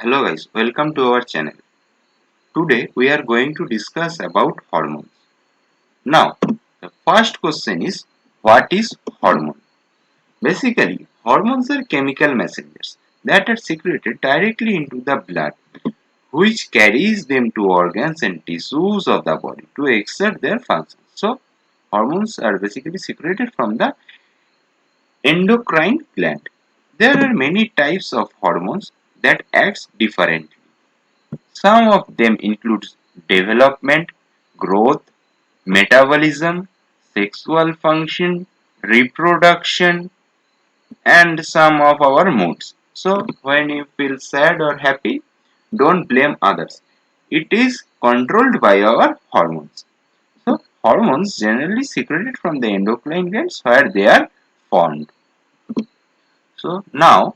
Hello guys, welcome to our channel. Today we are going to discuss about hormones. Now, the first question is, what is hormone? Basically, hormones are chemical messengers that are secreted directly into the blood, which carries them to organs and tissues of the body to exert their functions. So, hormones are basically secreted from the endocrine gland. There are many types of hormones that act differently. Some of them include development, growth, metabolism, sexual function, reproduction, and some of our moods. So, when you feel sad or happy, don't blame others. It is controlled by our hormones. So, hormones generally secreted from the endocrine glands where they are formed. So, now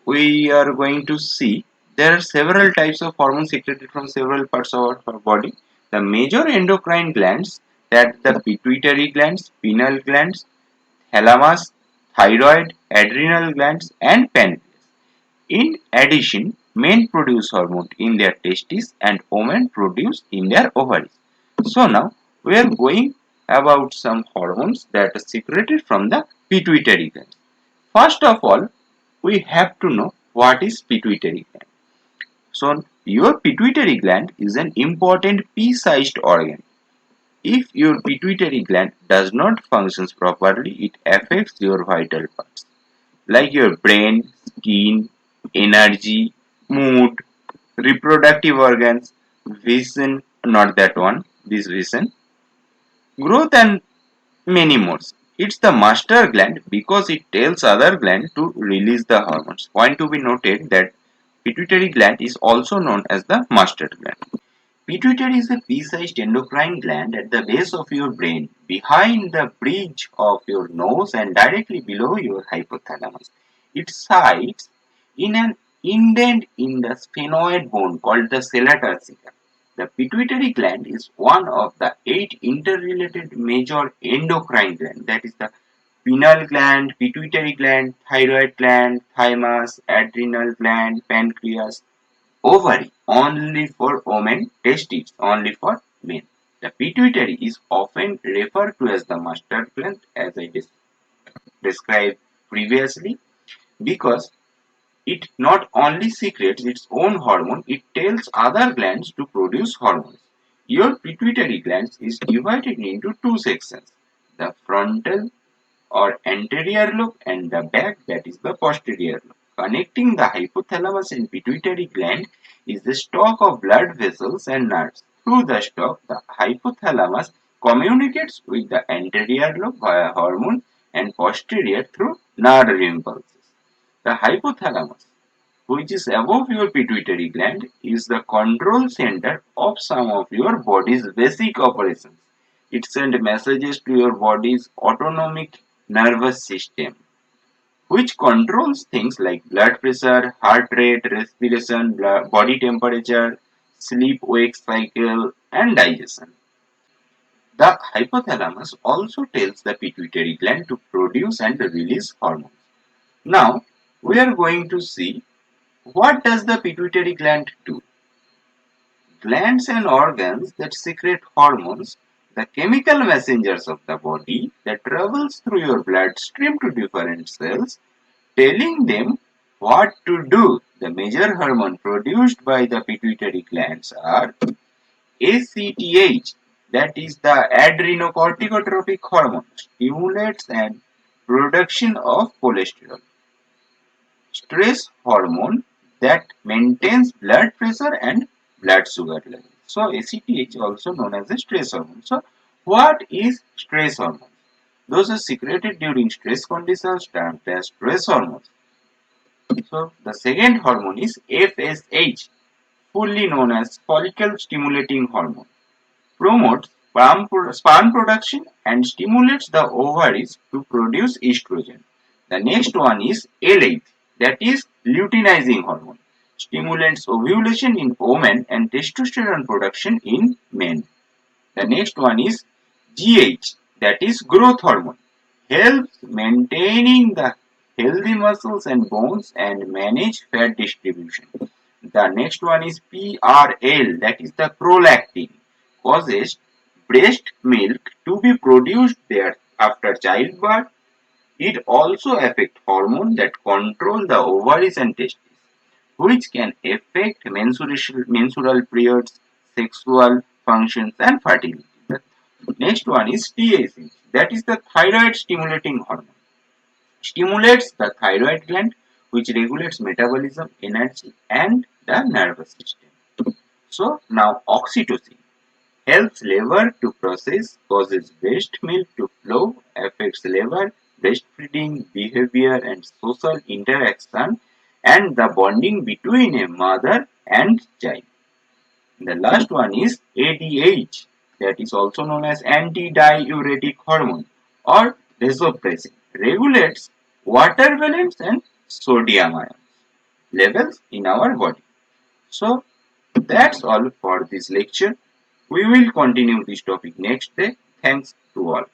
we are going to see there are several types of hormones secreted from several parts of our body. The major endocrine glands, that the pituitary glands, pineal glands, thalamus, thyroid, adrenal glands, and pancreas. In addition, men produce hormone in their testes and women produce in their ovaries. So now we are going about some hormones that are secreted from the pituitary gland. First of all, we have to know what is pituitary gland. So, your pituitary gland is an important pea-sized organ. If your pituitary gland does not function properly, it affects your vital parts like your brain, skin, energy, mood, reproductive organs, vision, not that one, this vision, growth, and many more. It's the master gland because it tells other gland to release the hormones. Point to be noted that pituitary gland is also known as the master gland. Pituitary is a pea-sized endocrine gland at the base of your brain, behind the bridge of your nose and directly below your hypothalamus. It sits in an indent in the sphenoid bone called the sella turcica. The pituitary gland is one of the 8 interrelated major endocrine glands, that is the pineal gland, pituitary gland, thyroid gland, thymus, adrenal gland, pancreas, ovary only for women, testes only for men. The pituitary is often referred to as the master gland, as I described previously, because it not only secretes its own hormone, it tells other glands to produce hormones. Your pituitary gland is divided into two sections, the frontal or anterior lobe and the back, that is the posterior lobe. Connecting the hypothalamus and pituitary gland is the stalk of blood vessels and nerves. Through the stalk, the hypothalamus communicates with the anterior lobe via hormone and posterior through nerve impulses. The hypothalamus, which is above your pituitary gland, is the control center of some of your body's basic operations. It sends messages to your body's autonomic nervous system, which controls things like blood pressure, heart rate, respiration, body temperature, sleep-wake cycle, and digestion. The hypothalamus also tells the pituitary gland to produce and release hormones. Now, we are going to see, what does the pituitary gland do? Glands and organs that secrete hormones, the chemical messengers of the body that travels through your bloodstream to different cells, telling them what to do. The major hormone produced by the pituitary glands are ACTH, that is the adrenocorticotropic hormone, stimulates and production of cholesterol. Stress hormone that maintains blood pressure and blood sugar level. So ACTH also known as a stress hormone. So what is stress hormone? Those are secreted during stress conditions termed as stress hormones. So the second hormone is FSH, fully known as follicle stimulating hormone. Promotes sperm production and stimulates the ovaries to produce estrogen. The next one is LH, that is luteinizing hormone. Stimulates ovulation in women and testosterone production in men. The next one is GH, that is growth hormone. Helps maintaining the healthy muscles and bones and manage fat distribution. The next one is PRL, that is the prolactin, causes breast milk to be produced there after childbirth. It also affects hormones that control the ovaries and testes, which can affect menstrual periods, sexual functions, and fertility. The next one is TSH, that is the thyroid stimulating hormone. Stimulates the thyroid gland, which regulates metabolism, energy, and the nervous system. So now oxytocin helps liver to process, causes breast milk to flow, affects liver, breastfeeding behavior and social interaction, and the bonding between a mother and child. The last one is ADH, that is also known as antidiuretic hormone or vasopressin, regulates water balance and sodium ion levels in our body. So that's all for this lecture. We will continue this topic next day. Thanks to all.